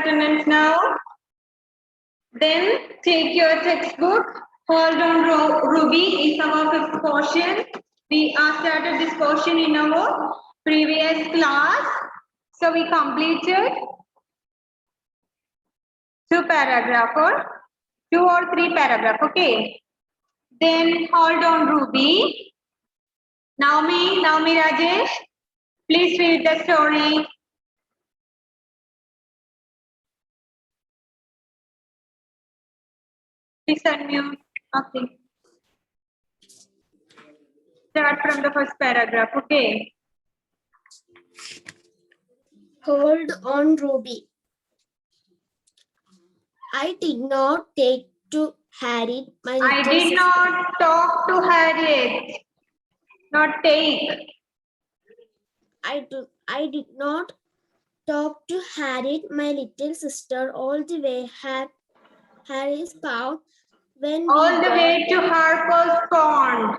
attendance now. Then take your textbook. Hold on, Ruby is our fifth portion. We started this portion in our previous class. So we completed 2 paragraphs or 2 or 3 paragraphs. Okay. Then hold on, Ruby. Naomi Rajesh, please read the story. Please unmute. Okay. Start from the first paragraph. Okay. Hold on, Ruby. I did not take to Harriet, my little I did sister. not talk to Harriet. Not take. I did not talk to Harriet, my little sister, all the way Harry's Pond when All the way to Harper's Pond.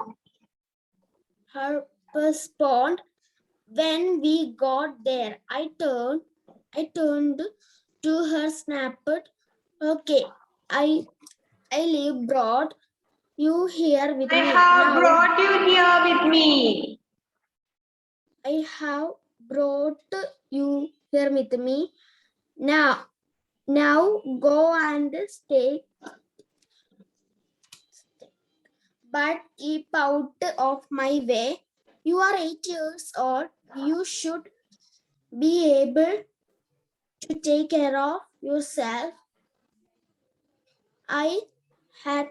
Harper's Pond. When we got there, I turned to her, snapped, "Okay, I brought you here with I me. have Now, brought you here with me. I have brought you here with me. Now go and stay, but keep out of my way. You are 8 years old. You should be able to take care of yourself." I had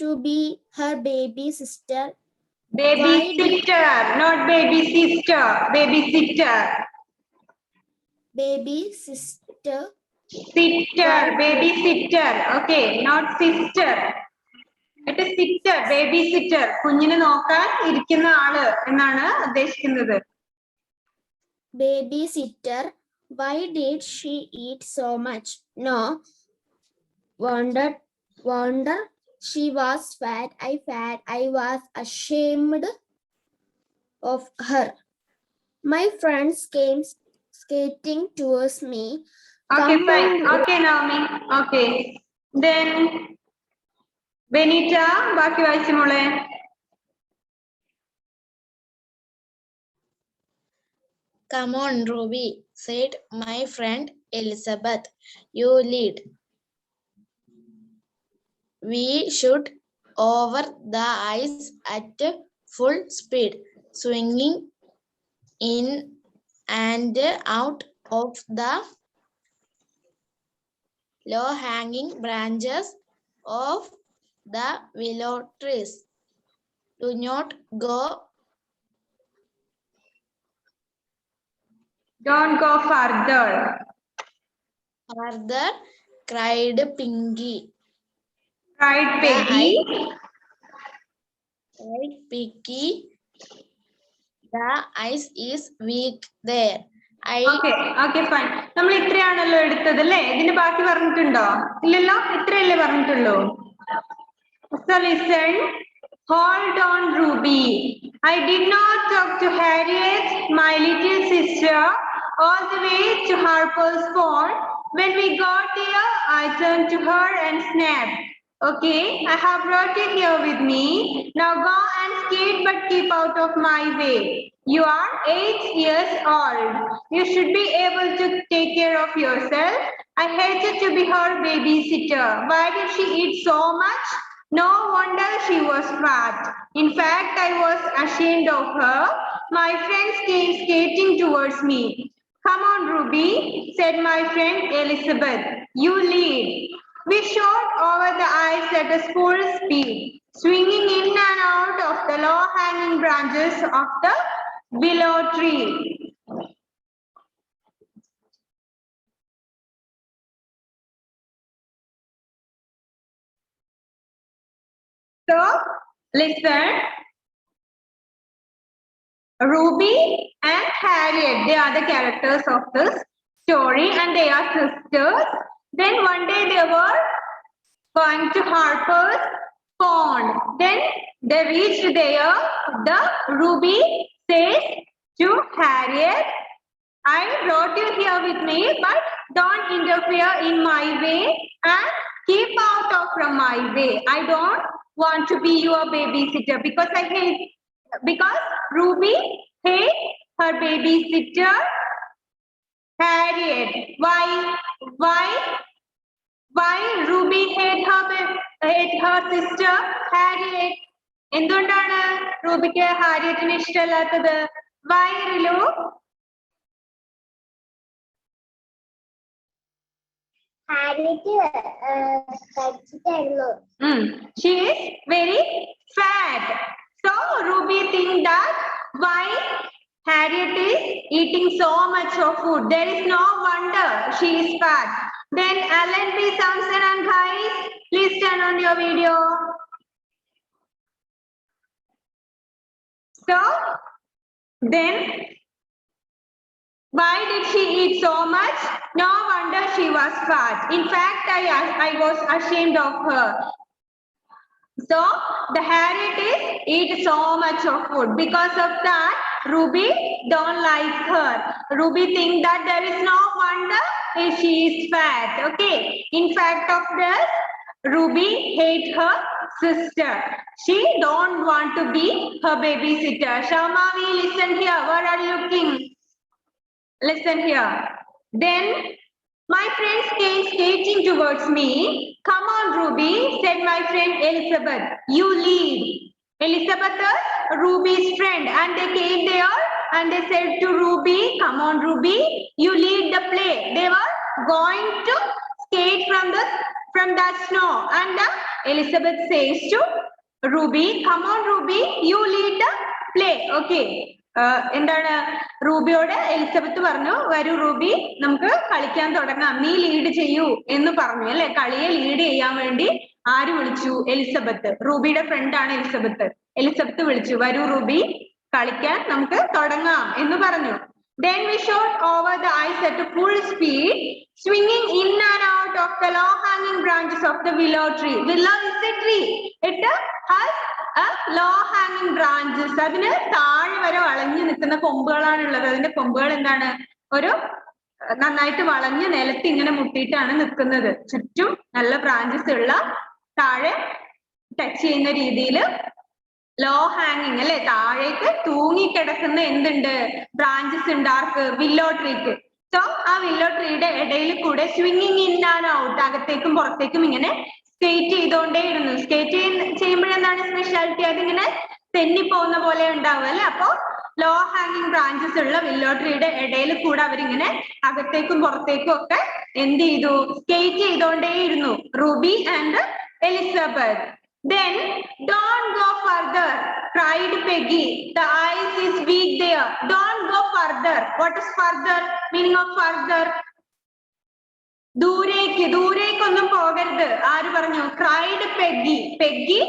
to be her baby sister. Babysitter, not baby sister. Babysitter. Baby sister. Sitter, babysitter. Okay, not sister. It is sitter, babysitter. കുഞ്ഞിനെ നോക്കാൻ ഇരിക്കുന്ന ആള് എന്നാണ് ഉദ്ദേശിക്കുന്നത്. Babysitter. Why did she eat so much? No wonder she was fat. I was ashamed of her. My friends came skating towards me. Okay, Come fine. on. Okay, Naomi. Okay. Then Benita, ബാക്കി വായിച്ചു മോളെ. Come on, Ruby, said my friend Elizabeth. You lead. We shoot over the ice at full speed, swinging in and out of the low-hanging branches of the willow trees. Do not go. Don't go further. Further, cried Pinky. Cried Peggy. Cried Pinky. The ice is weak there. Okay, fine. നമ്മൾ ഇത്രയാണല്ലോ എടുത്തത് അല്ലേ? ഇതിന്റെ ബാക്കി പറഞ്ഞിട്ടുണ്ടോ? ഇല്ലല്ലോ, ഇത്രയല്ലേ പറഞ്ഞിട്ടുള്ളൂ. So listen. Hold on, Ruby. I did not talk to Harriet, my little sister, all the way to Harper's Pond. When we got there, I turned to her and snapped, "Okay, I have brought you here with me. Now go and skate, but keep out of my way. You are 8 years old. You should be able to take care of yourself. I hated to be her babysitter. Why did she eat so much? No wonder she was fat. In fact, I was ashamed of her. My friends came skating towards me. Come on, Ruby, said my friend Elizabeth. You lead. We shot over the ice at a full speed, swinging in and out of the low-hanging branches of the willow tree. So, listen. Ruby and Harriet, they are the characters of this story and they are sisters. Then one day they were going to Harper's Pond. Then they reached there. The Ruby says to Harriet, I brought you here with me, but don't interfere in my way and keep out of from my way. I don't want to be your babysitter because Ruby hates her babysitter Harriet. Why Ruby hate her sister Harriet? എന്തുകൊണ്ടാണ് റൂബിക്ക് ഹാരിയറ്റിനെ ഇഷ്ടമല്ലാത്തത്? Why, Rilu? She is very fat. So Ruby thinks that why Harriet is eating so much of food. There is no wonder she is fat. Then Alan B. Samson and guys, please turn on your video. So then why did she eat so much? No wonder she was fat. In fact, I was ashamed of her. So the Harriet eat so much of food. Because of that, Ruby don't like her. Ruby think that there is no wonder if she is fat. Okay. In fact of this, Ruby hate her sister. She don't want to be her babysitter. Shamavi, listen here. What are you looking? Listen here. Then my friends came skating towards me. Come on, Ruby, said my friend Elizabeth. You lead. Elizabeth is Ruby's friend, and they came there and they said to Ruby, come on, Ruby, you lead the play. They were going to skate from that snow, and Elizabeth says to Ruby, come on, Ruby, you lead the play. Okay. എന്താണ് റൂബിയോട് Elizabeth പറഞ്ഞു, വരൂ Ruby, നമുക്ക് കളിക്കാൻ തുടങ്ങാം, നീ lead ചെയ്യൂ എന്ന് പറഞ്ഞു അല്ലെ. കളിയെ ലീഡ് ചെയ്യാൻ വേണ്ടി ആര് വിളിച്ചു? എലിസബത്ത്. റൂബിയുടെ ഫ്രണ്ടാണ് എലിസബത്ത് വിളിച്ചു, വരൂ റൂബി, കളിക്കാൻ നമുക്ക് തുടങ്ങാം എന്ന് പറഞ്ഞു. Then we shot over the ice at full speed, swinging in and out of the low-hanging branches of the willow tree. Willow is a tree. It has low-hanging branches. അതിന് താഴെ വരെ വളഞ്ഞു നിൽക്കുന്ന കൊമ്പുകളാണ് ഉള്ളത്. അതിന്റെ കൊമ്പുകൾ എന്താണ്? ഒരു നന്നായിട്ട് വളഞ്ഞ് നിലത്ത് ഇങ്ങനെ മുട്ടിയിട്ടാണ് നിൽക്കുന്നത്. ചുറ്റും നല്ല ബ്രാഞ്ചസ് ഉള്ള, താഴെ ടച്ച് ചെയ്യുന്ന രീതിയിൽ ലോ ഹാങ്ങിങ് അല്ലെ, താഴേക്ക് തൂങ്ങിക്കിടക്കുന്ന എന്തുണ്ട്? ബ്രാഞ്ചസ് ഉണ്ട്. ആർക്ക്? വില്ലോ ട്രീക്ക്. സോ ആ വില്ലോ ട്രീയുടെ ഇടയിൽ കൂടെ സ്വിങ്ങിങ് ഇൻ ആൻഡ് ഔട്ട്, അകത്തേക്കും പുറത്തേക്കും ഇങ്ങനെ സ്കേറ്റ് ചെയ്തോണ്ടേയിരുന്നു. സ്കേറ്റ് ചെയ്യുമ്പോഴെന്താണ് സ്പെഷ്യാലിറ്റി? അതിങ്ങനെ തെന്നിപ്പോകുന്ന പോലെ ഉണ്ടാവും അല്ലെ. അപ്പോ ലോ ഹാങ്ങിങ് ബ്രാഞ്ചസ് ഉള്ള വില്ലോ ട്രീയുടെ ഇടയിൽ കൂടെ അവരിങ്ങനെ അകത്തേക്കും പുറത്തേക്കും ഒക്കെ എന്ത് ചെയ്തു? സ്കേറ്റ് ചെയ്തോണ്ടേയിരുന്നു Ruby and Elizabeth. Then don't go further, cried Peggy. The ice is weak there. Don't go further. What is further? Meaning of further? ദൂരേക്കൊന്നും പോകരുത്. ആര് പറഞ്ഞു? cried Peggy. Peggy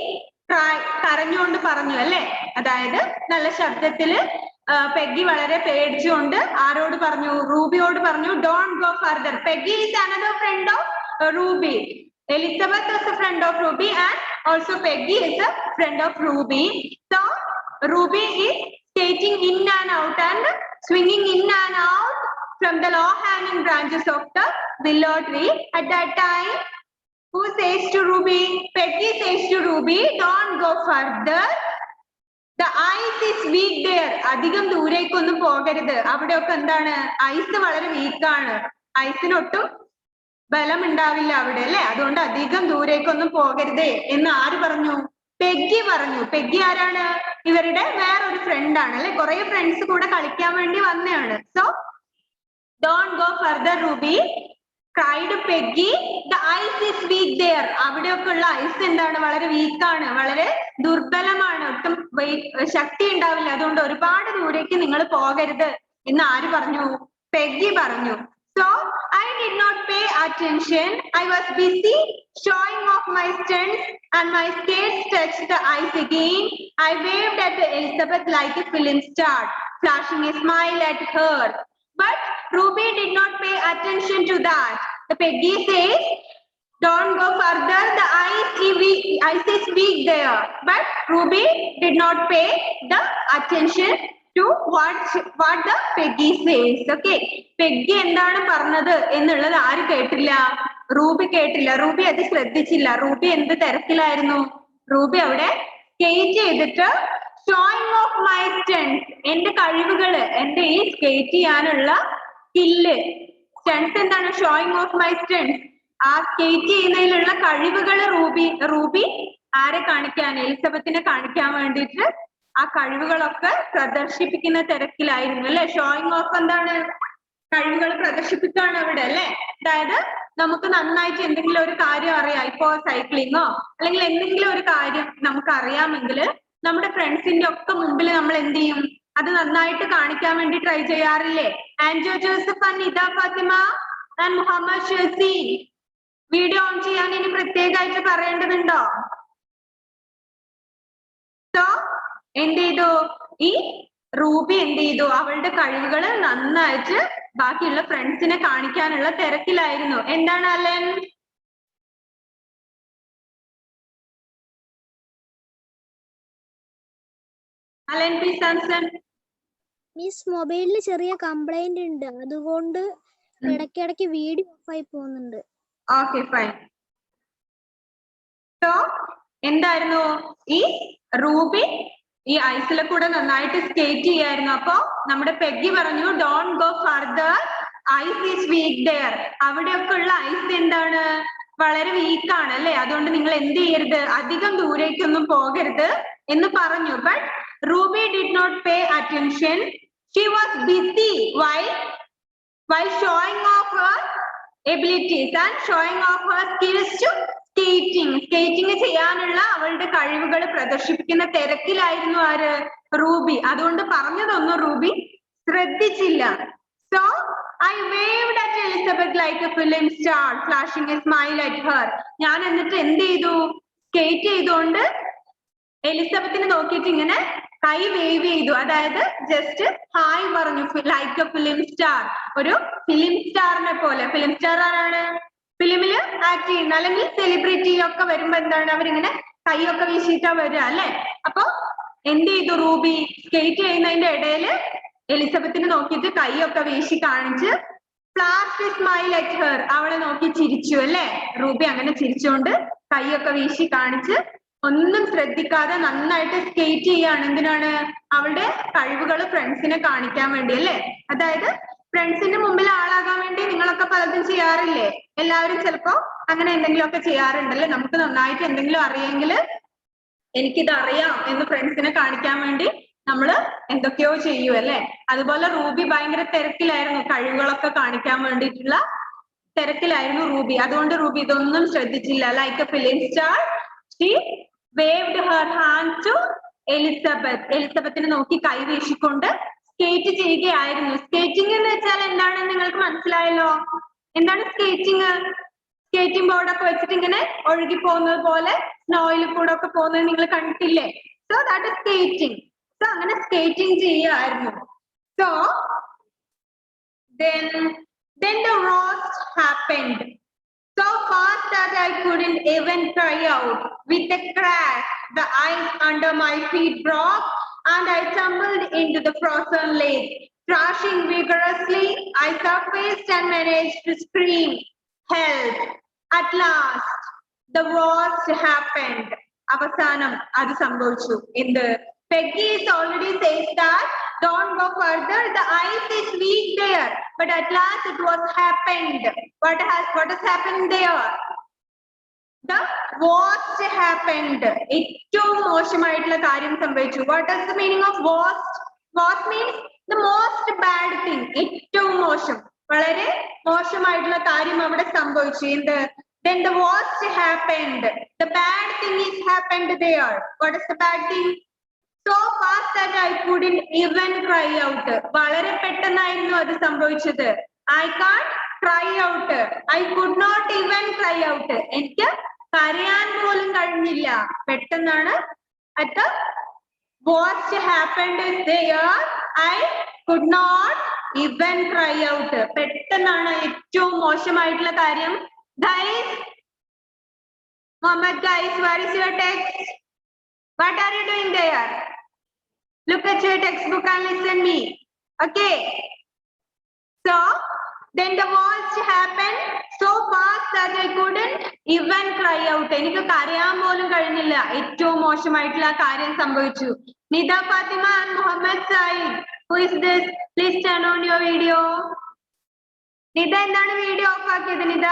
കരഞ്ഞുകൊണ്ട് പറഞ്ഞു അല്ലെ. അതായത് നല്ല ശബ്ദത്തില് പെഗ്ഗി വളരെ പേടിച്ചുകൊണ്ട് ആരോട് പറഞ്ഞു? റൂബിയോട് പറഞ്ഞു, don't go further. Peggy is another friend of Ruby. Elizabeth is a friend of Ruby and also Peggy is a friend of Ruby. So Ruby is skating in and out and swinging in and out from the low hanging branches of the willow tree. At that time, who says to Ruby? Peggy says to Ruby, don't go further. The ice is weak there. അധികം ദൂരേക്കൊന്നും പോകരുത്. അവിടെയൊക്കെ എന്താണ്? Ice വളരെ വീക്കാണ്. ഐസിനൊട്ടും ബലം ഉണ്ടാവില്ല അവിടെ അല്ലെ. അതുകൊണ്ട് അധികം ദൂരേക്കൊന്നും പോകരുതേ എന്ന് ആര് പറഞ്ഞു? പെഗ്ഗി പറഞ്ഞു. പെഗ്ഗി ആരാണ്? ഇവരുടെ വേറൊരു ഫ്രണ്ട് ആണ് അല്ലെ. കുറെ ഫ്രണ്ട്സ് കൂടെ കളിക്കാൻ വേണ്ടി വന്നതാണ്. So don't go further, Ruby, cried Peggy. The ice is weak there. അവിടെയൊക്കെ ഉള്ള ഐസ് എന്താണ്? വളരെ വീക്കാണ്, വളരെ ദുർബലമാണ്, ഒട്ടും ശക്തി ഉണ്ടാവില്ല. അതുകൊണ്ട് ഒരുപാട് ദൂരേക്ക് നിങ്ങൾ പോകരുത് എന്ന് ആര് പറഞ്ഞു? പെഗ്ഗി പറഞ്ഞു. So I did not pay attention. I was busy showing off my stunts and my skates touched the ice again. I waved at Elizabeth like a film star, flashing a smile at her. But Ruby did not pay attention to that. The Peggy says, don't go further. The ice is weak there. But Ruby did not pay the attention to what the Peggy says. Okay, Peggy എന്താണ് പറഞ്ഞത് എന്നുള്ളത് ആര് കേട്ടില്ല? Ruby കേട്ടില്ല. Ruby അത് ശ്രദ്ധിച്ചില്ല. Ruby എന്ത് തിരക്കിലായിരുന്നു? റൂബി അവിടെ സ്കേറ്റ് ചെയ്തിട്ട് ഷോയിങ് ഓഫ് മൈ സ്റ്റൺസ്, എന്റെ കഴിവുകള്, എന്റെ ഈ സ്കേറ്റ് ചെയ്യാനുള്ള സ്കില്ല്. സ്റ്റൺസ് എന്താണ്? ഷോയിങ് ഓഫ് മൈ സ്റ്റൺസ്, ആ സ്കേറ്റ് ചെയ്യുന്നതിലുള്ള കഴിവുകള് റൂബി ആരെ കാണിക്കാൻ? എലിസബത്തിനെ കാണിക്കാൻ വേണ്ടിയിട്ട് ആ കഴിവുകളൊക്കെ പ്രദർശിപ്പിക്കുന്ന തിരക്കിലായിരുന്നു അല്ലെ. ഷോയിങ് ഓഫ് എന്താണ്? കഴിവുകൾ പ്രദർശിപ്പിക്കുകയാണ് അവിടെ അല്ലെ. അതായത് നമുക്ക് നന്നായിട്ട് എന്തെങ്കിലും ഒരു കാര്യം അറിയാം, ഇപ്പോ സൈക്ലിങ്ങോ അല്ലെങ്കിൽ എന്തെങ്കിലും ഒരു കാര്യം നമുക്ക് അറിയാമെങ്കിൽ നമ്മുടെ ഫ്രണ്ട്സിന്റെ ഒക്കെ മുമ്പിൽ നമ്മൾ എന്ത് ചെയ്യും? അത് നന്നായിട്ട് കാണിക്കാൻ വേണ്ടി ട്രൈ ചെയ്യാറില്ലേ? Anjo Joseph and Nida Fathima and Muhammad Shazi, video on ചെയ്യാൻ ഇനി പ്രത്യേകമായിട്ട് പറയേണ്ടതുണ്ടോ? സോ എന്ത് ചെയ്തു? ഈ റൂബി എന്ത് ചെയ്തു? അവളുടെ കഴിവുകൾ നന്നായിട്ട് ബാക്കിയുള്ള ഫ്രണ്ട്സിനെ കാണിക്കാനുള്ള തിരക്കിലായിരുന്നു. എന്താണ് അലൻ? അലൻ പി സാംസൺ. മിസ്, മൊബൈലിൽ ചെറിയ കംപ്ലൈന്റ് ഉണ്ട്, അതുകൊണ്ട് ഇടയ്ക്കിടയ്ക്ക് വീഡിയോ ഓഫ് ആയി പോകുന്നുണ്ട്. Okay fine. സോ എന്തായിരുന്നു? ഈ റൂബി ഈ ഐസിലെ കൂടെ നന്നായിട്ട് സ്കേറ്റ് ചെയ്യായിരുന്നു. അപ്പൊ നമ്മുടെ പെഗ്ഗി പറഞ്ഞു don't go further, ice is weak there. അവിടെയൊക്കെ ഉള്ള ഐസ് എന്താണ്? വളരെ വീക്കാണ് അല്ലെ. അതുകൊണ്ട് നിങ്ങൾ എന്ത് ചെയ്യരുത്? അധികം ദൂരേക്കൊന്നും പോകരുത് എന്ന് പറഞ്ഞു. But Ruby did not pay attention. She was busy while showing off her abilities and showing off her skills to skating ചെയ്യാനുള്ള അവളുടെ കഴിവുകൾ പ്രദർശിപ്പിക്കുന്ന തിരക്കിലായിരുന്നു ആര്? റൂബി. അതുകൊണ്ട് പറഞ്ഞതൊന്നും റൂബി ശ്രദ്ധിച്ചില്ല. So I waved at Elizabeth like a film star, flashing a smile at her. ഞാൻ എന്നിട്ട് എന്ത് ചെയ്തു? സ്കേറ്റ് ചെയ്തുകൊണ്ട് എലിസബത്തിനെ നോക്കിയിട്ട് ഇങ്ങനെ കൈ വേവ് ചെയ്തു. അതായത് ജസ്റ്റ് ഹായ് പറഞ്ഞു. ലൈക്ക് എ ഫിലിം സ്റ്റാർ, ഒരു ഫിലിം സ്റ്റാറിനെ പോലെ. ഫിലിം സ്റ്റാർ ആരാണ്? ഫിലിമില് ആക്ട് ചെയ്യുന്ന അല്ലെങ്കിൽ സെലിബ്രിറ്റി ഒക്കെ വരുമ്പോ എന്താണ്? അവരിങ്ങനെ കൈയൊക്കെ വീശിയിട്ടാ വരിക അല്ലെ. അപ്പൊ എന്ത് ചെയ്തു? റൂബി സ്കേറ്റ് ചെയ്യുന്നതിന്റെ ഇടയില് എലിസബത്തിനെ നോക്കിയിട്ട് കൈയൊക്കെ വീശി കാണിച്ച് ഫ്ലാഷ് സ്മൈൽ അറ്റ് ഹെർ, അവളെ നോക്കി ചിരിച്ചു അല്ലെ. റൂബി അങ്ങനെ ചിരിച്ചുകൊണ്ട് കൈയൊക്കെ വീശി കാണിച്ച് ഒന്നും ശ്രദ്ധിക്കാതെ നന്നായിട്ട് സ്കേറ്റ് ചെയ്യാണ്. എന്തിനാണ്? അവളുടെ കഴിവുകൾ ഫ്രണ്ട്സിനെ കാണിക്കാൻ വേണ്ടി അല്ലെ. അതായത് ഫ്രണ്ട്സിന്റെ മുമ്പിൽ ആളാകാൻ വേണ്ടി നിങ്ങളൊക്കെ പലതും ചെയ്യാറില്ലേ? എല്ലാവരും ചിലപ്പോ അങ്ങനെ എന്തെങ്കിലുമൊക്കെ ചെയ്യാറുണ്ടല്ലേ. നമുക്ക് നന്നായിട്ട് എന്തെങ്കിലും അറിയെങ്കിൽ എനിക്കിത് അറിയാം എന്ന് ഫ്രണ്ട്സിനെ കാണിക്കാൻ വേണ്ടി നമ്മള് എന്തൊക്കെയോ ചെയ്യൂ അല്ലെ. അതുപോലെ റൂബി ഭയങ്കര തിരക്കിലായിരുന്നു, കഴിവുകളൊക്കെ കാണിക്കാൻ വേണ്ടിയിട്ടുള്ള തിരക്കിലായിരുന്നു റൂബി. അതുകൊണ്ട് റൂബി ഇതൊന്നും ശ്രദ്ധിച്ചില്ല. Like A film star she waved her hand to Elizabeth. എലിസബത്തിനെ നോക്കി കൈ വീശിക്കൊണ്ട് സ്കേറ്റ് ചെയ്യുകയായിരുന്നു. സ്കേറ്റിംഗ് എന്ന് വെച്ചാൽ എന്താണെന്ന് നിങ്ങൾക്ക് മനസ്സിലായല്ലോ. എന്താണ് സ്കേറ്റിംഗ്? സ്കേറ്റിംഗ് ബോർഡൊക്കെ വെച്ചിട്ട് ഇങ്ങനെ ഒഴുകി പോകുന്നത് പോലെ സ്നോയിൽ കൂടെ ഒക്കെ പോകുന്നത് നിങ്ങൾ കണ്ടിട്ടില്ലേ? So that is skating. So അങ്ങനെ സ്കേറ്റിംഗ് ചെയ്യുകയായിരുന്നു. So then the roast happened. So fast that I couldn't even cry out. With a crash, the ice under my feet broke and I tumbled into the frozen lake. Crashing vigorously, I surfaced and managed to scream, "Help!" At last, the worst happened. അവസാനം അത് സംഭവിച്ചു. എന്ത്? Peggy is already says that don't go further, the ice is weak there. But at last it was happened. What has happened there? The worst happened. ഏറ്റവും മോശമായിട്ടുള്ള കാര്യം സംഭവിച്ചു. What is the meaning of worst? Worst means the most bad thing. ഏറ്റവും മോശം, വളരെ മോശമായിട്ടുള്ള കാര്യം അവിടെ സംഭവിച്ചു. എന്ത്? Then the worst happened. The bad thing is happened there. What is the bad thing? So fast that I couldn't even cry out. വളരെ പെട്ടെന്നായിരുന്നു അത് സംഭവിച്ചത്. I can't cry out. I could not even cry out. എനിക്ക് കരയാൻ പോലും കഴിഞ്ഞില്ല. പെട്ടെന്നാണ്. At the worst happened is there. I could not even cry out. പെട്ടെന്നാണ് ഏറ്റവും മോശമായിട്ടുള്ള കാര്യം. Guys, Mohammed guys, where is your text? What are you doing there? Look at your textbook and listen me. Okay. So then the worst happened so fast that I couldn't even cry out. എനിക്ക് കരയാൻ പോലും കഴിഞ്ഞില്ല. ഏറ്റവും മോശമായിട്ടുള്ള കാര്യം സംഭവിച്ചു. Nida Fatima and Muhammad Said. Who is this? Please turn on your video. Nida എന്താണ് video of ആക്കിയത്? നിദ,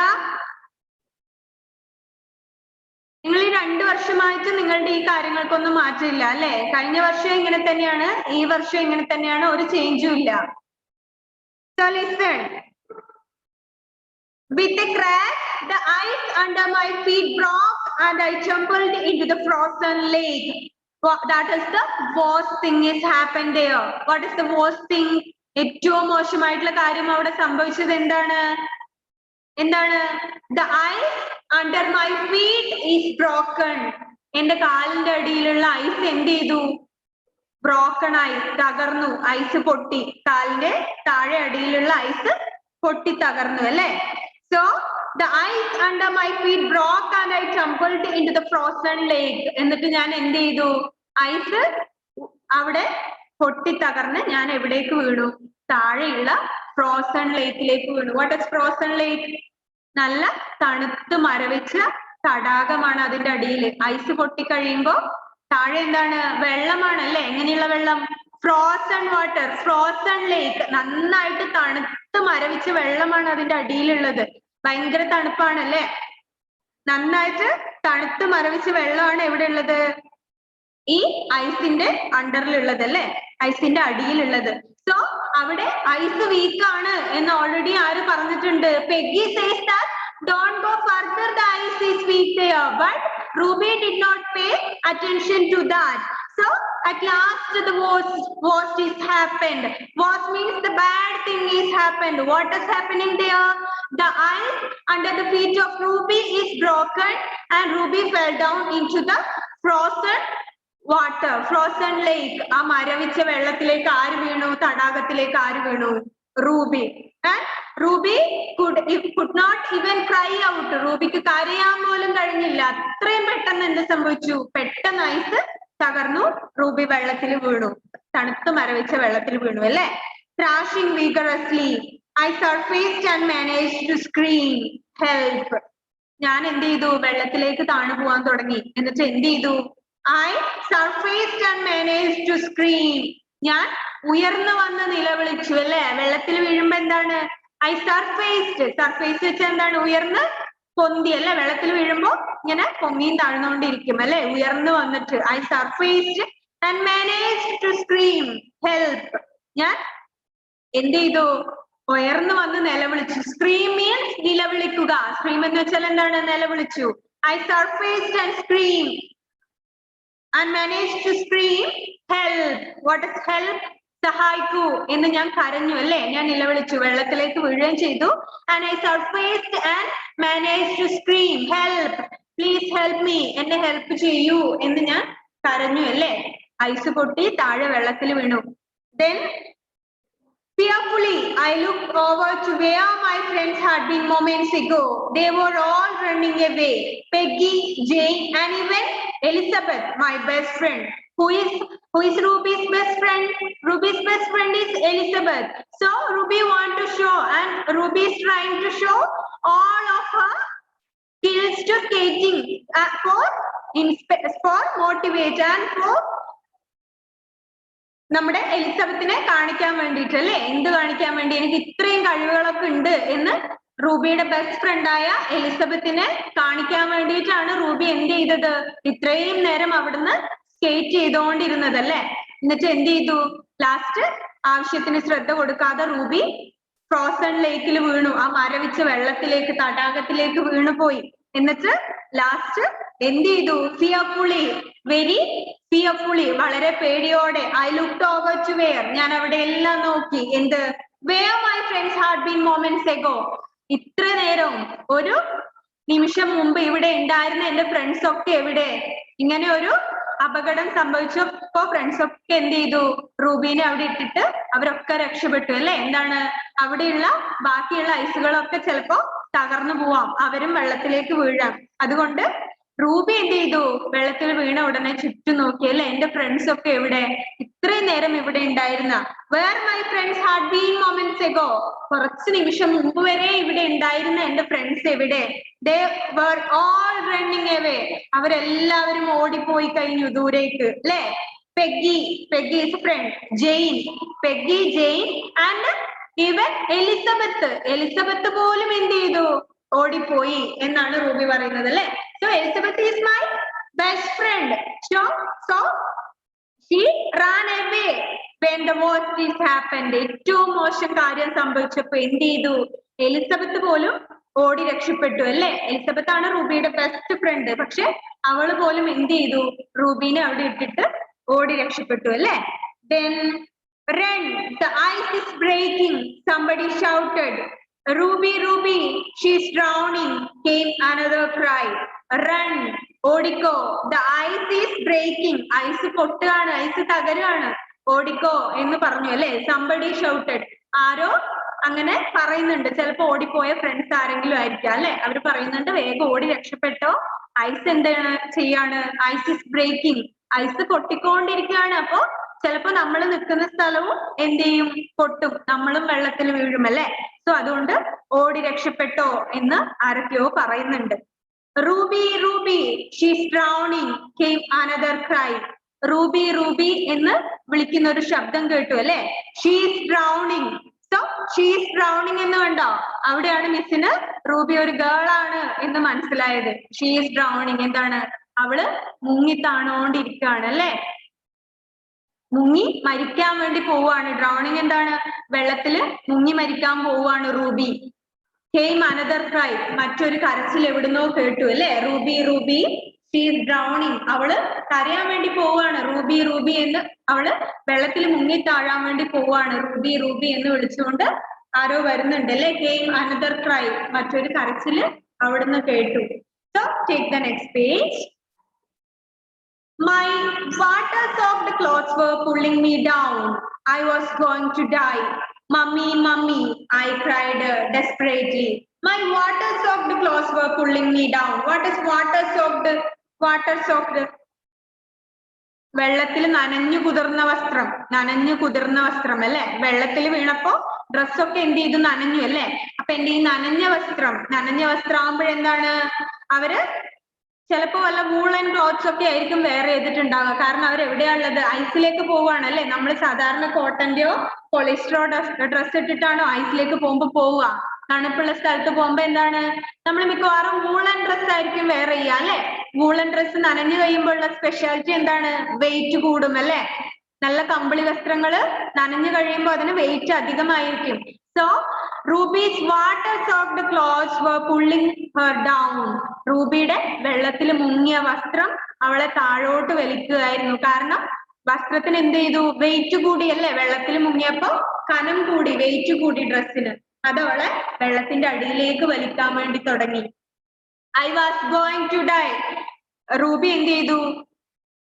നിങ്ങൾ ഈ 2 വർഷമായിട്ട് നിങ്ങളുടെ ഈ കാര്യങ്ങൾക്കൊന്നും മാറ്റമില്ല അല്ലെ? കഴിഞ്ഞ വർഷം ഇങ്ങനെ തന്നെയാണ്, ഈ വർഷം ഇങ്ങനെ തന്നെയാണ്, ഒരു ചേഞ്ചും ഇല്ല. So listen. With a crash, the ice under my feet broke and I tumbled into the frozen lake. That is the worst thing is happened there. What is the worst thing? ഏറ്റവും മോശമായിട്ടുള്ള കാര്യം അവിടെ സംഭവിച്ചത് എന്താണ്? The ice under my feet is broken. എന്റെ കാലിന്റെ അടിയിലുള്ള ice എന്ത് ചെയ്തു? ബ്രോക്കൺ ആയി, തകർന്നു, ഐസ് പൊട്ടി, കാലിന്റെ താഴെ അടിയിലുള്ള ഐസ് പൊട്ടി തകർന്നു അല്ലെ? So the ice under my feet broke and I tumbled into the frozen lake. എന്നിട്ട് ഞാൻ എന്ത് ചെയ്തു? ഐസ് അവിടെ പൊട്ടി തകർന്ന് ഞാൻ എവിടേക്ക് വീണു? താഴെയുള്ള ഫ്രോസൺ ലേക്കിലേക്ക് വീണു. വാട്ട് ഇസ് ഫ്രോസൺ ലേക്ക്? നല്ല തണുത്ത് മരവിച്ച തടാകമാണ് അതിന്റെ അടിയിൽ. ഐസ് പൊട്ടി കഴിയുമ്പോ താഴെ എന്താണ്? വെള്ളമാണ് അല്ലെ? എങ്ങനെയുള്ള വെള്ളം? ഫ്രോസൺ വാട്ടർ, ഫ്രോസൺ ലേക്ക്. നന്നായിട്ട് തണുത്ത് മരവിച്ച വെള്ളമാണ് അതിന്റെ അടിയിലുള്ളത്. ഭയങ്കര തണുപ്പാണ് അല്ലെ? നന്നായിട്ട് തണുത്ത് മരവിച്ച വെള്ളമാണ് എവിടെ ഉള്ളത്? ഈ ഐസിന്റെ അണ്ടറിലുള്ളത് അല്ലെ? ഐസിന്റെ അടിയിലുള്ളത്. സോ അവിടെ ഐസ് വീക്കാണ് എന്ന് ഓൾറെഡി ആര് പറഞ്ഞിട്ടുണ്ട്? Peggy says that don't go further, the ice is weak there, but Ruby did not pay attention to that. So at last the worst is happened. Worst means the bad thing is happened. What is happening there? The ice under the feet of Ruby is broken and Ruby fell down into the frozen water, frozen lake. ആ മരവിച്ച വെള്ളത്തിലേക്ക് ആര് വീണു? തടാകത്തിലേക്ക് ആര് വീണു? Ruby. And Ruby could not even cry out. റൂബിക്ക് കരയാൻ പോലും കഴിഞ്ഞില്ല. അത്രയും പെട്ടെന്ന് എന്ത് സംഭവിച്ചു? പെട്ടെന്ന് ഐസ് തകർന്നു, റൂബി വെള്ളത്തിൽ വീണു, തണുത്ത് മരവിച്ച വെള്ളത്തിൽ വീണു അല്ലെ? Thrashing vigorously, I surfaced and managed to scream help. ഞാൻ എന്ത് ചെയ്തു? വെള്ളത്തിലേക്ക് താണു പോവാൻ തുടങ്ങി. എന്നിട്ട് എന്ത് ചെയ്തു? I surfaced and managed to scream. ഞാൻ ഉയർന്നു വന്ന് നിലവിളിച്ചു അല്ലെ? വെള്ളത്തിൽ വീഴുമ്പോ എന്താണ്? I surfaced. സർഫേസ് വെച്ച് എന്താണ്? ഉയർന്ന് പൊന്തി അല്ലെ? വെള്ളത്തിൽ വീഴുമ്പോ ഇങ്ങനെ പൊങ്ങിയും താഴ്ന്നുകൊണ്ടിരിക്കും അല്ലെ? ഉയർന്നു വന്നിട്ട് I surfaced and managed to scream help. ഞാൻ എന്ത് ചെയ്തു? ഉയർന്നു വന്ന് നിലവിളിച്ചു. Scream means നിലവിളിക്കുക. Scream എന്ന് വെച്ചാൽ എന്താണ്? നിലവിളിച്ചു. I surfaced and scream and managed to scream help. What is help? സഹായിക്കൂ എന്ന് ഞാൻ കരഞ്ഞു അല്ലെ? ഞാൻ നിലവിളിച്ചു, വെള്ളത്തിലേക്ക് വീഴുകയും ചെയ്തു. And I surfaced and managed to scream help, please help me, എന്നെ ഹെൽപ്പ് ചെയ്യൂ എന്ന് ഞാൻ കരഞ്ഞു അല്ലെ? ഐസ് പൊട്ടി താഴെ വെള്ളത്തിൽ വീണു. Then fearfully I looked over to where my friends had been moments ago. They were all running away. Peggy, Jane and even Elizabeth, my best friend. Who is Ruby's best friend? Ruby's best friend is Elizabeth. So Ruby want to show, and Ruby is trying to show all of her skills to skating for motivate and for നമ്മുടെ എലിസബത്തിനെ കാണിക്കാൻ വേണ്ടിയിട്ട് അല്ലെ? എന്ത് കാണിക്കാൻ വേണ്ടി? എനിക്ക് ഇത്രയും കഴിവുകളൊക്കെ ഉണ്ട് എന്ന് റൂബിയുടെ ബെസ്റ്റ് ഫ്രണ്ടായ എലിസബത്തിനെ കാണിക്കാൻ വേണ്ടിയിട്ടാണ് റൂബി എന്ത് ചെയ്തത്? ഇത്രയും നേരം അവിടുന്ന് സ്കേറ്റ് ചെയ്തുകൊണ്ടിരുന്നത് അല്ലെ? എന്നിട്ട് എന്ത് ചെയ്തു? ലാസ്റ്റ് ആവശ്യത്തിന് ശ്രദ്ധ കൊടുക്കാതെ റൂബി ഫ്രോസൺ ലേക്കിൽ വീണു. ആ മരവിച്ച വെള്ളത്തിലേക്ക്, തടാകത്തിലേക്ക് വീണു പോയി. എന്നിട്ട് ലാസ്റ്റ് എന്ത് ചെയ്തു? ഫിയർഫുള്ളി, വെരി ഫിയർഫുള്ളി, വളരെ പേടിയോടെ I looked over to where, ഞാൻ അവിടെ എല്ലാം നോക്കി. എന്ത്? Where my friends had been moments ago. ഇത്ര നേരം, ഒരു നിമിഷം മുമ്പ് ഇവിടെ ഉണ്ടായിരുന്ന എന്റെ ഫ്രണ്ട്സ് ഒക്കെ എവിടെ? ഇങ്ങനെ ഒരു അപകടം സംഭവിച്ചപ്പോ ഫ്രണ്ട്സ് ഒക്കെ എന്ത് ചെയ്തു? റൂബീനെ അവിടെ ഇട്ടിട്ട് അവരൊക്കെ രക്ഷപ്പെട്ടു അല്ലെ? എന്താണ്? അവിടെയുള്ള ബാക്കിയുള്ള ഐസുകളൊക്കെ ചിലപ്പോ തകർന്നു പോവാം, അവരും വെള്ളത്തിലേക്ക് വീഴാം. അതുകൊണ്ട് റൂബി എന്ത് ചെയ്തു? വെള്ളത്തിൽ വീണ ഉടനെ ചുറ്റും നോക്കി അല്ലെ? എന്റെ ഫ്രണ്ട്സ് ഒക്കെ എവിടെ? ഇത്രയും നേരം ഇവിടെ ഉണ്ടായിരുന്ന where my friends had been moments ago, കുറച്ച് നിമിഷം മുമ്പ് വരെ ഇവിടെ ഉണ്ടായിരുന്ന എന്റെ ഫ്രണ്ട്സ് എവിടെ? They were all running away, അവരെല്ലാവരും ഓടിപ്പോയി കഴിഞ്ഞു ദൂരേക്ക് അല്ലെ. Peggy, Peggy is a friend. Jane, Peggy, Jane and even Elizabeth, Elizabeth പോലും എന്ത് ചെയ്തു? ഓടിപ്പോയി എന്നാണ് റൂബി പറയുന്നത് അല്ലെ. So Elizabeth is my best friend. So she ran away when the worst is happened. ഏറ്റവും മോശം കാര്യം സംഭവിച്ചപ്പോ എന്ത് ചെയ്തു? എലിസബത്ത് പോലും ഓടി രക്ഷപ്പെട്ടു അല്ലെ. എലിസബത്ത് ആണ് റൂബിയുടെ ബെസ്റ്റ് ഫ്രണ്ട്. പക്ഷെ അവള് പോലും എന്ത് ചെയ്തു? റൂബീനെ അവിടെ ഇട്ടിട്ട് ഓടി രക്ഷപ്പെട്ടു അല്ലെ. Then run, the ice is breaking, somebody shouted. Ruby, Ruby, she's drowning, came another cry. Run, ഓടിക്കോ, the ice is breaking, ice പൊട്ടുകയാണ്, ഐസ് തകരുകയാണ്, ഓടിക്കോ എന്ന് പറഞ്ഞു അല്ലെ. somebody shouted, ആരോ അങ്ങനെ പറയുന്നുണ്ട്. ചിലപ്പോ ഓടിപ്പോയ ഫ്രണ്ട്സ് ആരെങ്കിലും ആയിരിക്കാം അല്ലെ. അവര് പറയുന്നുണ്ട് വേഗം ഓടി രക്ഷപ്പെട്ടോ, ഐസ് എന്താണ് ചെയ്യാണ്? ഐസ് ഇസ് ബ്രേക്കിംഗ്, ഐസ് പൊട്ടിക്കൊണ്ടിരിക്കുകയാണ്. അപ്പൊ ചിലപ്പോ നമ്മൾ നിൽക്കുന്ന സ്ഥലവും എന്ത് ചെയ്യും? പൊട്ടും, നമ്മളും വെള്ളത്തിൽ വീഴും അല്ലെ. സോ അതുകൊണ്ട് ഓടി രക്ഷപ്പെട്ടോ എന്ന് ആരൊക്കെയോ പറയുന്നുണ്ട്. Ruby, Ruby, she's drowning, came another cry. Ruby, Ruby എന്ന് വിളിക്കുന്ന ഒരു ശബ്ദം കേട്ടു അല്ലെ. She's drowning, so she's drowning എന്ന് കണ്ടോ? അവിടെയാണ് മിസ്സിന് റൂബി ഒരു ഗേൾ ആണ് എന്ന് മനസ്സിലായത്. ഷീസ് ഡ്രൗണിങ് എന്താണ്? അവള് മുങ്ങി താണോണ്ടിരിക്കുകയാണ് അല്ലെ. മുങ്ങി മരിക്കാൻ വേണ്ടി പോവാണ്. ഡ്രൗണിങ് എന്താണ്? വെള്ളത്തില് മുങ്ങി മരിക്കാൻ പോവാണ് റൂബി. came another cry, മറ്റൊരു കരച്ചിൽ എവിടുന്നോ കേട്ടു അല്ലെ. Ruby, Ruby, she is drowning, അവള് കരയാൻ വേണ്ടി പോവാണ്. റൂബി, റൂബി എന്ന് അവള് വെള്ളത്തിൽ മുങ്ങി താഴാൻ വേണ്ടി പോവാണ്. റൂബി, റൂബി എന്ന് വിളിച്ചുകൊണ്ട് ആരോ വരുന്നുണ്ട് അല്ലെ. came another cry, മറ്റൊരു കരച്ചില് അവിടുന്ന് കേട്ടു. So take the next page. My water-soaked clothes were pulling me down. I was going to die. Mummy, mummy, I cried desperately. My water-soaked clothes were pulling me down. What is water-soaked? Water-soaked. വെള്ളത്തിൽ നനഞ്ഞു കുതിർന്ന വസ്ത്രം, നനഞ്ഞു കുതിർന്ന വസ്ത്രം അല്ലെ. വെള്ളത്തിൽ വീണപ്പോ ഡ്രസ്സൊക്കെ എന്ത് ചെയ്തു? നനഞ്ഞു അല്ലെ. അപ്പൊ എന്റെ ഈ നനഞ്ഞ വസ്ത്രം ആകുമ്പോഴെന്താണ്? അവര് ചിലപ്പോ വല്ല വൂളൻ ക്ലോത്ത്സ് ഒക്കെ ആയിരിക്കും വേറെ ചെയ്തിട്ടുണ്ടാവുക. കാരണം അവർ എവിടെയാണുള്ളത്? ഐസിലേക്ക് പോവാണ് അല്ലെ. നമ്മൾ സാധാരണ കോട്ടന്റെയോ പോളിസ്റ്ററോ ഡ്രസ് ഇട്ടിട്ടാണോ ഐസിലേക്ക് പോവുക? തണുപ്പുള്ള സ്ഥലത്ത് പോകുമ്പോ എന്താണ്? നമ്മൾ മിക്കവാറും വൂളൻ ഡ്രസ് ആയിരിക്കും വേറെ ചെയ്യുക അല്ലെ. വൂളൻ ഡ്രസ് നനഞ്ഞു കഴിയുമ്പോഴുള്ള സ്പെഷ്യാലിറ്റി എന്താണ്? വെയിറ്റ് കൂടും അല്ലെ. നല്ല കമ്പിളി വസ്ത്രങ്ങള് നനഞ്ഞു കഴിയുമ്പോൾ അതിന് വെയിറ്റ് അധികമായിരിക്കും. So Ruby's water-soaked clothes were pulling her down. റൂബിയുടെ വെള്ളത്തിൽ മുങ്ങിയ വസ്ത്രം അവളെ താഴോട്ട് വലിക്കുകയായിരുന്നു. കാരണം വസ്ത്രത്തിന് എന്ത് ചെയ്തു? വെയിറ്റ് കൂടി അല്ലെ. വെള്ളത്തിൽ മുങ്ങിയപ്പോ കനം കൂടി, വെയിറ്റ് കൂടി ഡ്രസ്സിന്. അതവളെ വെള്ളത്തിന്റെ അടിയിലേക്ക് വലിക്കാൻ വേണ്ടി തുടങ്ങി. I was going to die. Ruby എന്ത് ചെയ്തു?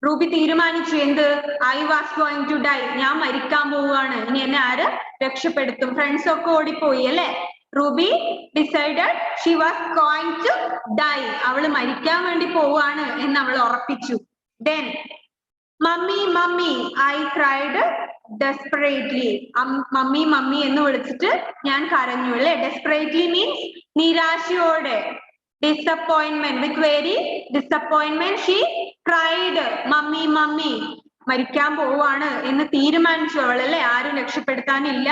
റൂബി തീരുമാനിച്ചു എന്ത്? I was going to die, ഞാൻ മരിക്കാൻ പോവുകയാണ്. ഇനി എന്നെ ആര് രക്ഷപ്പെടുത്തും? ഫ്രണ്ട്സ് ഒക്കെ ഓടിപ്പോയി അല്ലെ. Ruby decided she was going to die. അവള് മരിക്കാൻ വേണ്ടി പോവാണ് എന്ന് അവൾ ഉറപ്പിച്ചു. Then mummy, mummy, I cried desperately. Mummy, mummy എന്ന് വിളിച്ചിട്ട് ഞാൻ കരഞ്ഞു അല്ലെ. desperately means നിരാശയോടെ. disappointment, with very disappointment she cried, mummy, mummy. മരിക്കാൻ പോവാണ് എന്ന് തീരുമാനിച്ചു അവൾ അല്ലെ. ആരും രക്ഷപ്പെടുത്താനില്ല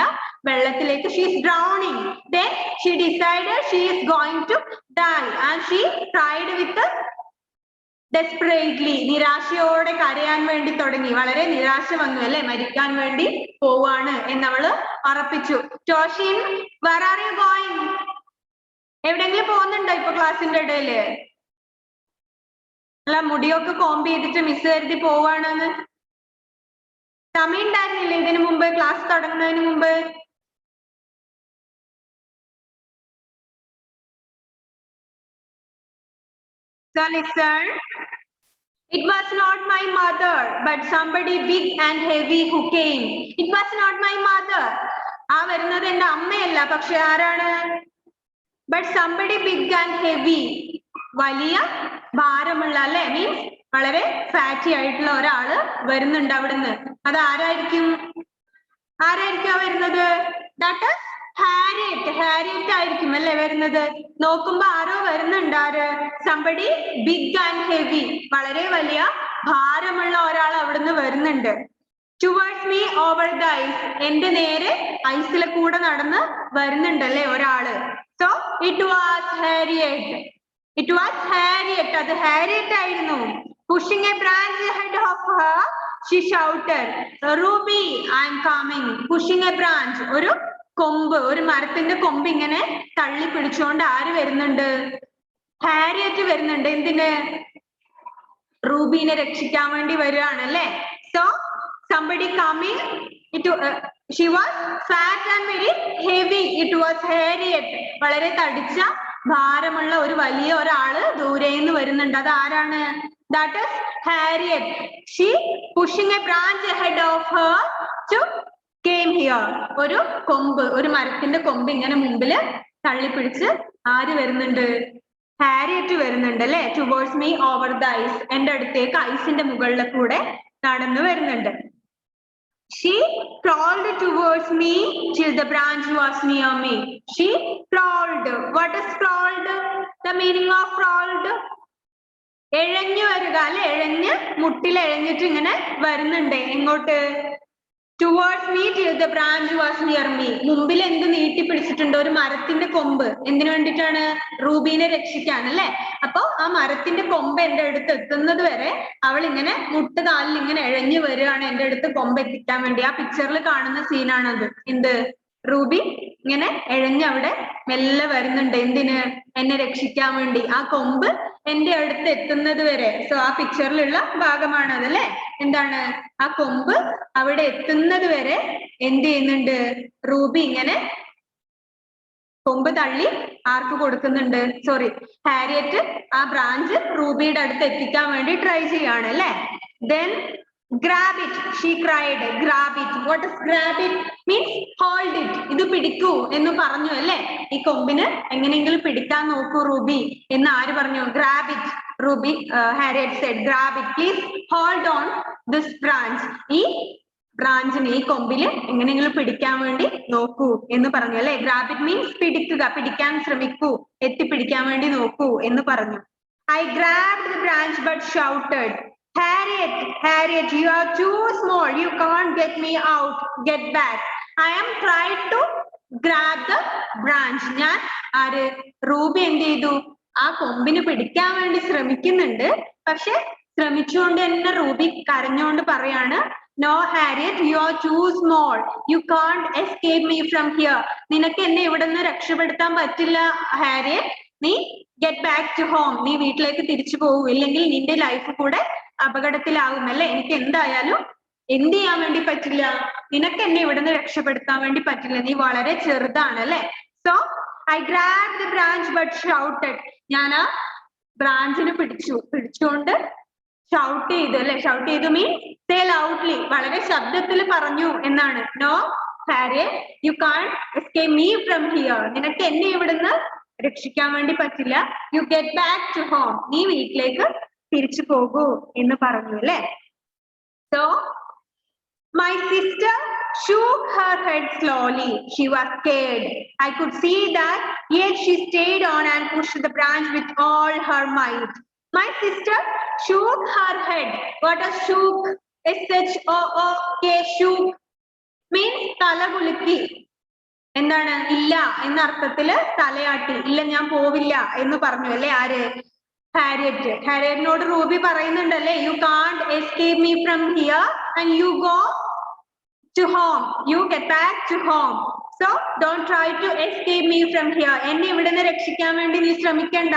വെള്ളത്തിലേക്ക്. she is drowning. Then she decided she is going to die and she cried with desperately. നിരാശയോടെ കരയാൻ വേണ്ടി തുടങ്ങി. വളരെ നിരാശ വന്നു അല്ലെ. മരിക്കാൻ വേണ്ടി പോവാണ് എന്നവള് ഉറപ്പിച്ചു. Toshin, where are you going? എവിടെയെങ്കിലും പോകുന്നുണ്ടോ ഇപ്പൊ ക്ലാസ്സിന്റെ ഇടയില്? അല്ല, മുടിയൊക്കെ കോമ്പ് ചെയ്തിട്ട് മിസ് കരുതി പോവാണെന്ന്. സമയം ഉണ്ടായിരുന്നില്ലേ ഇതിനു മുമ്പ്? ക്ലാസ് തുടങ്ങുന്നതിന് മുമ്പ്? So listen. It was not my mother, but somebody big and heavy who came. It was not my mother. ആ വരുന്നത് എന്റെ അമ്മയല്ല, പക്ഷെ ആരാണ്? But somebody big and heavy. വലിയ ഭാരമുള്ള അല്ലെ. മീൻസ് വളരെ ഫാറ്റി ആയിട്ടുള്ള ഒരാള് വരുന്നുണ്ട് അവിടുന്ന്. അത് ആരായിരിക്കും വരുന്നത്? ദാറ്റ് ഹാരിയറ്റ് ആയിരിക്കും അല്ലെ വരുന്നത്. നോക്കുമ്പോ ആരോ വരുന്നുണ്ട്. ആര്? സംബഡി ബിഗ് ആൻഡ് ഹെവി, വളരെ വലിയ ഭാരമുള്ള ഒരാൾ അവിടുന്ന് വരുന്നുണ്ട്. Towards me over the ice, എന്റെ നേരെ ഐസിലെ കൂടെ നടന്ന് വരുന്നുണ്ടല്ലേ ഒരാള്. So it was Harriet. അത് ഹാരിയറ്റ് ആയിരുന്നു. Pushing a branch ahead of her, she shouted, Ruby, I am coming. Pushing a branch, ഒരു കൊമ്പ്, ഒരു മരത്തിന്റെ കൊമ്പ് ഇങ്ങനെ തള്ളി പിടിച്ചുകൊണ്ട് ആര് വരുന്നുണ്ട്? ഹാരിയറ്റ് വരുന്നുണ്ട്. എന്തിന്? റൂബീനെ രക്ഷിക്കാൻ വേണ്ടി വരികയാണല്ലേ. So somebody coming, she was fat and very heavy. It was Harriet. വളരെ തടിച്ച ഭാരമുള്ള ഒരു വലിയ ഒരാള് ദൂരെ നിന്ന് വരുന്നുണ്ട്. അത് ആരാണ്? That is Harriet. She pushing a branch ahead of her to came here. ഒരു കൊമ്പ്, ഒരു മരത്തിന്റെ കൊമ്പ് ഇങ്ങനെ മുമ്പില് തള്ളിപ്പിടിച്ച് ആര് വരുന്നുണ്ട്? ഹാരിയറ്റ് വരുന്നുണ്ട് അല്ലെ. Towards me over the ice, എന്റെ അടുത്തേക്ക് ഐസിന്റെ മുകളിലെ കൂടെ നടന്നു വരുന്നുണ്ട്. She crawled towards me till the branch was near me. She crawled. What is crawled? The meaning of crawled? എഴഞ്ഞു വരിക അല്ലെ. എഴഞ്ഞ് മുട്ടിൽ എഴഞ്ഞിട്ട് ഇങ്ങനെ വരുന്നുണ്ട്. എങ്ങോട്ട്? Towards me till the branch was near me. മുമ്പിൽ എന്ത് നീട്ടി പിടിച്ചിട്ടുണ്ട്? ഒരു മരത്തിന്റെ കൊമ്പ്. എന്തിനു വേണ്ടിയിട്ടാണ്? റൂബീനെ രക്ഷിക്കാൻ അല്ലെ. അപ്പൊ ആ മരത്തിന്റെ കൊമ്പ് എന്റെ അടുത്ത് എത്തുന്നത് വരെ അവൾ ഇങ്ങനെ മുട്ടുകാലിൽ ഇങ്ങനെ എഴഞ്ഞു വരികയാണ് എന്റെ അടുത്ത് കൊമ്പ് എത്തിക്കാൻ വേണ്ടി. ആ പിക്ചറിൽ കാണുന്ന സീനാണത്. എന്ത്? റൂബി ഇങ്ങനെ എഴഞ്ഞ് അവിടെ മെല്ലെ വരുന്നുണ്ട്. എന്തിന്? എന്നെ രക്ഷിക്കാൻ വേണ്ടി. ആ കൊമ്പ് എന്റെ അടുത്ത് എത്തുന്നത് വരെ. സോ ആ പിക്ചറിലുള്ള ഭാഗമാണത് അല്ലെ. എന്താണ്? ആ കൊമ്പ് അവിടെ എത്തുന്നത് വരെ എന്ത് ചെയ്യുന്നുണ്ട്? റൂബി ഇങ്ങനെ കൊമ്പ് തള്ളി ആർക്ക് കൊടുക്കുന്നുണ്ട്? സോറി, ഹാരിയറ്റ് ആ ബ്രാഞ്ച് റൂബിയുടെ അടുത്ത് എത്തിക്കാൻ വേണ്ടി ട്രൈ ചെയ്യാണ് അല്ലെ. Then grab it, she cried. Grab it. What is grab it? Means hold it. ഇത് പിടിക്കൂ എന്ന് പറഞ്ഞു അല്ലെ. ഈ കൊമ്പിന് എങ്ങനെയെങ്കിലും പിടിക്കാൻ നോക്കൂ റൂബി എന്ന് ആര് പറഞ്ഞു? Grab it. Ruby, Harriet said, grab it. Please hold on this branch. ഈ ബ്രാഞ്ചിന്, ഈ കൊമ്പില് എങ്ങനെയെങ്കിലും പിടിക്കാൻ വേണ്ടി നോക്കൂ എന്ന് പറഞ്ഞു അല്ലെ. ഗ്രാബ് ഇറ്റ് മീൻസ് പിടിക്കുക, പിടിക്കാൻ ശ്രമിക്കൂ, എത്തിപ്പിടിക്കാൻ വേണ്ടി നോക്കൂ എന്ന് പറഞ്ഞു. I grabbed the branch but shouted, Harriet, you are too small. You can't get me out. Get back. I am trying to grab the branch. ഞാൻ ആര്? റൂബി എന്ത് ചെയ്തു? ആ കൊമ്പിന് പിടിക്കാൻ വേണ്ടി ശ്രമിക്കുന്നുണ്ട്. പക്ഷെ ശ്രമിച്ചുകൊണ്ട് തന്നെ റൂബി കരഞ്ഞുകൊണ്ട് പറയാണ്, No, Harriet, you are too small. You can't escape me from here. നിനക്ക് എന്നെ ഇവിടെ നിന്ന് രക്ഷപ്പെടുത്താൻ പറ്റില്ല ഹാരിയറ്റ്. നീ get back to home. നീ വീട്ടിലേക്ക് തിരിച്ചു പോകൂ, ഇല്ലെങ്കിൽ നിന്റെ ലൈഫ് കൂടെ അപകടത്തിലാകും അല്ലെ. എനിക്ക് എന്തായാലും എന്ത് ചെയ്യാൻ വേണ്ടി പറ്റില്ല, നിനക്ക് എന്നെ ഇവിടെ നിന്ന് രക്ഷപ്പെടുത്താൻ വേണ്ടി പറ്റില്ല, നീ വളരെ ചെറുതാണ് അല്ലെ. So I grabbed the branch but shouted. ഞാൻ ആ ബ്രാഞ്ചിന് പിടിച്ചുകൊണ്ട് ഷൗട്ട് ചെയ്തു അല്ലെ. ഷൗട്ട് ചെയ്തു മീൻസ് സേ ലൗഡ്ലി, വളരെ ശബ്ദത്തിൽ പറഞ്ഞു എന്നാണ്. No Harriet, you can't escape me from here. നിനക്ക് എന്നെ ഇവിടുന്ന് രക്ഷിക്കാൻ വേണ്ടി പറ്റില്ല. You get back to home. നീ വീട്ടിലേക്ക് തിരിച്ചു പോകൂ എന്ന് പറഞ്ഞു അല്ലെ. So my sister shook her head slowly. She was scared. I could see that, yet she stayed on and pushed the branch with all her might. My sister shook her head. What does shook? S-H-O-O-K, shook means തലകുലുക്കി. എന്താണ്? ഇല്ല എന്ന അർത്ഥത്തില് തലയാട്ടി. ഇല്ല, ഞാൻ പോവില്ല എന്ന് പറഞ്ഞു അല്ലെ. ആര്? ഹാരിയറ്റ്. ഹാരിയറ്റിനോട് റൂബി പറയുന്നുണ്ടല്ലേ, you can't escape me from here and you go to home. You get back to home. So don't try to escape me from here. എന്നെ ഇവിടുന്ന് രക്ഷിക്കാൻ വേണ്ടി നീ ശ്രമിക്കണ്ട.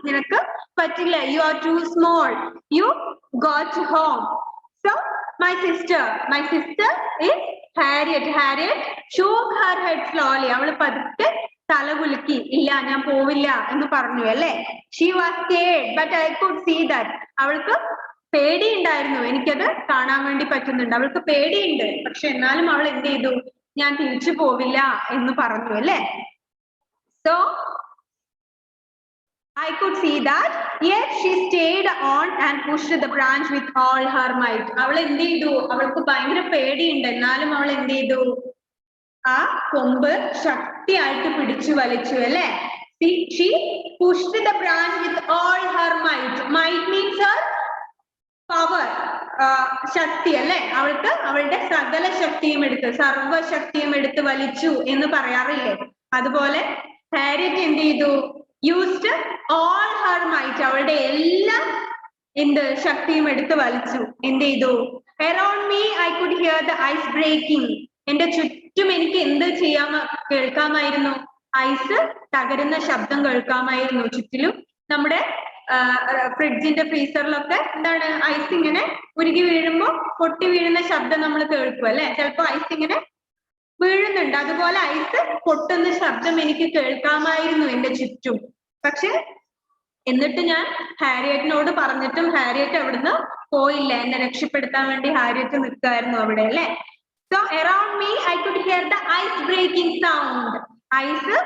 നിനക്ക് പറ്റില്ല. You are too small. You go to home. So my sister is Harriet. Harriet shook her head slowly. അവൾ പതുക്കെ തലകുലുക്കി. ഇല്ല, ഞാൻ പോവില്ല എന്ന് പറഞ്ഞു അല്ലേ. She was scared, but I could see that. അവൾക്ക് പേടിയുണ്ടായിരുന്നു. എനിക്കത് കാണാൻ വേണ്ടി പറ്റുന്നുണ്ട്. അവൾക്ക് പേടിയുണ്ട്, പക്ഷെ എന്നാലും അവൾ എന്ത് ചെയ്തു? ഞാൻ തിരിച്ചു പോവില്ല എന്ന് പറഞ്ഞു അല്ലെ. So I could see that yet she stayed on and pushed the branch with all her might. അവൾ എന്ത് ചെയ്തു? അവൾക്ക് ഭയങ്കര പേടിയുണ്ട്, എന്നാലും അവൾ എന്ത് ചെയ്തു? ആ കൊമ്പ് ശക്തിയായിട്ട് പിടിച്ചു വലിച്ചു അല്ലെ? She pushed the branch with all her might. Might means her power, ശക്തി അല്ലെ? അവൾക്ക് അവളുടെ സകല ശക്തിയും എടുത്ത്, സർവശക്തിയും എടുത്ത് വലിച്ചു എന്ന് പറയാറില്ലേ? അതുപോലെ ഹാരിയറ്റ് എന്ത് ചെയ്തു? Used all her might. അവളുടെ എല്ലാ എന്ത് ശക്തിയും എടുത്ത് വലിച്ചു. എന്ത് ചെയ്തു? Around me I could hear the ice breaking. എന്റെ ചുറ്റും എനിക്ക് എന്ത് കേൾക്കാമായിരുന്നു? ഐസ് തകരുന്ന ശബ്ദം കേൾക്കാമായിരുന്നു. ചുറ്റിലും നമ്മുടെ ഫ്രിഡ്ജിന്റെ ഫ്രീസറിലൊക്കെ എന്താണ് ഐസ് ഇങ്ങനെ ഉരുകി വീഴുമ്പോ പൊട്ടി വീഴുന്ന ശബ്ദം നമ്മൾ കേൾക്കും അല്ലെ? ചിലപ്പോ ഐസ് ഇങ്ങനെ വീഴുന്നുണ്ട്, അതുപോലെ ഐസ് പൊട്ടുന്ന ശബ്ദം എനിക്ക് കേൾക്കാമായിരുന്നു എന്റെ ചുറ്റും. പക്ഷെ എന്നിട്ട് ഞാൻ ഹാരിയറ്റിനോട് പറഞ്ഞിട്ടും ഹാരിയറ്റ് അവിടുന്ന് പോയില്ല. എന്നെ രക്ഷപ്പെടുത്താൻ വേണ്ടി ഹാരിയറ്റ് നിൽക്കായിരുന്നു അവിടെ അല്ലെ? So around me I could hear the ice breaking sound. Ice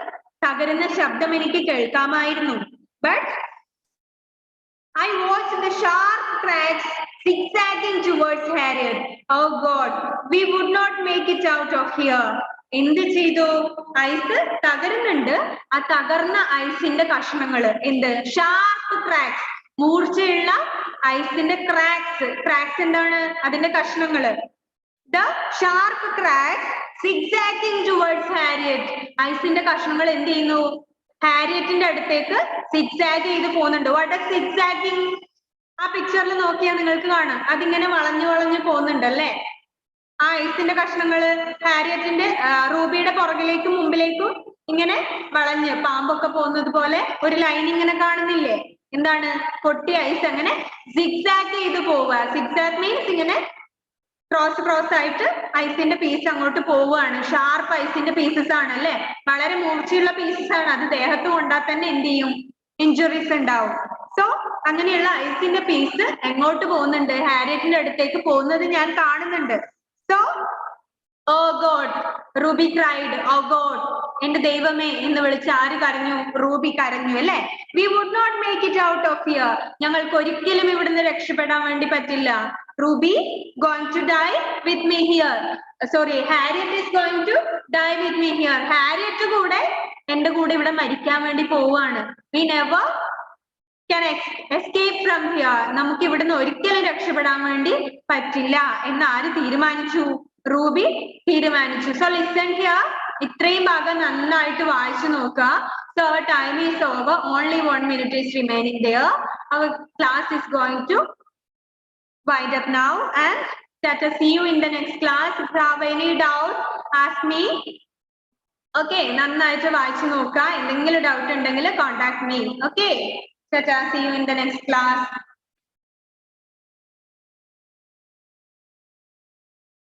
തകരുന്ന ശബ്ദം എനിക്ക് കേൾക്കാമായിരുന്നു. But I watched the sharp cracks zigzagging towards Harriet. Oh God, we would not make it out of here. എന്ത് ചെയ്തു? Ice തകരുന്നുണ്ട്. ആ തകർന്ന ഐസിന്റെ കഷ്ണങ്ങള് എന്ത്? Sharp cracks, മൂർച്ചയുള്ള ഐസിന്റെ cracks എന്താണ്? അതിന്റെ കഷ്ണങ്ങള്. The sharp cracks zigzagging towards Harriet. ഐസിന്റെ കഷ്ണങ്ങൾ എന്ത് ചെയ്യുന്നു? ഹാരിയറ്റിന്റെ അടുത്തേക്ക് സിഗ്സാഗ് ചെയ്ത് പോകുന്നുണ്ട്. What is zigzagging? ആ പിക്ചറിൽ നോക്കിയാൽ നിങ്ങൾക്ക് കാണാം, അതിങ്ങനെ വളഞ്ഞു വളഞ്ഞു പോകുന്നുണ്ട് അല്ലെ? ആ ഐസിന്റെ കഷ്ണങ്ങള് ഹാരിയറ്റിന്റെ റൂബിയുടെ പുറകിലേക്കും മുമ്പിലേക്കും ഇങ്ങനെ വളഞ്ഞ് പാമ്പൊക്കെ പോകുന്നത് പോലെ ഒരു ലൈൻ ഇങ്ങനെ കാണുന്നില്ലേ? എന്താണ്? പൊട്ടിയ ഐസ് അങ്ങനെ സിഗ്സാഗ് ചെയ്ത് പോവുക. സിഗ്സാഗ് മീൻസ് ഇങ്ങനെ ക്രോസ് ആയിട്ട് ഐസിന്റെ പീസ് അങ്ങോട്ട് പോവുകയാണ്. ഷാർപ്പ് ഐസിന്റെ പീസസ് ആണ് അല്ലെ? വളരെ മൂർച്ചയുള്ള പീസസ് ആണ്. അത് ദേഹത്ത് കൊണ്ടാൽ തന്നെ എന്ത് ചെയ്യും? ഇഞ്ചുറീസ് ഉണ്ടാവും. സോ അങ്ങനെയുള്ള ഐസിന്റെ പീസ് എങ്ങോട്ട് പോകുന്നുണ്ട്? ഹാരിയറ്റിന്റെ അടുത്തേക്ക് പോകുന്നത് ഞാൻ കാണുന്നുണ്ട്. So oh God, Ruby cried. Oh God, എന്റെ ദൈവമേ എന്ന് വിളിച്ച് ആര് കരഞ്ഞു? റൂബി കരഞ്ഞു അല്ലെ? We would not make it out of here. ഞങ്ങൾക്ക് ഒരിക്കലും ഇവിടുന്ന് രക്ഷപ്പെടാൻ വേണ്ടി പറ്റില്ല. Ruby going to die with me here. Sorry, Harriet is going to die with me here. Harriet കൂടെ എന്റെ കൂടെ ഇവിടെ മരിക്കാൻ വേണ്ടി പോവാണ്. We never can escape from here. നമുക്ക് ഇവിടുന്ന് ഒരിക്കലും രക്ഷപ്പെടാൻ വേണ്ടി പറ്റില്ല എന്ന് ആര് തീരുമാനിച്ചു? റൂബി തീരുമാനിച്ചു. So listen here. ഇത്രയും ഭാഗം നന്നായിട്ട് വായിച്ചു നോക്കുക. So our time is over. Only 1 minute is remaining there. Our class is going to wind up now, and let us see you in the next class. If you have any doubt, ask me. Okay, നന്നായിട്ട് വായിച്ചു നോക്കുക. എന്തെങ്കിലും doubt ഉണ്ടെങ്കിൽ contact me. Okay, let us see you in the next class.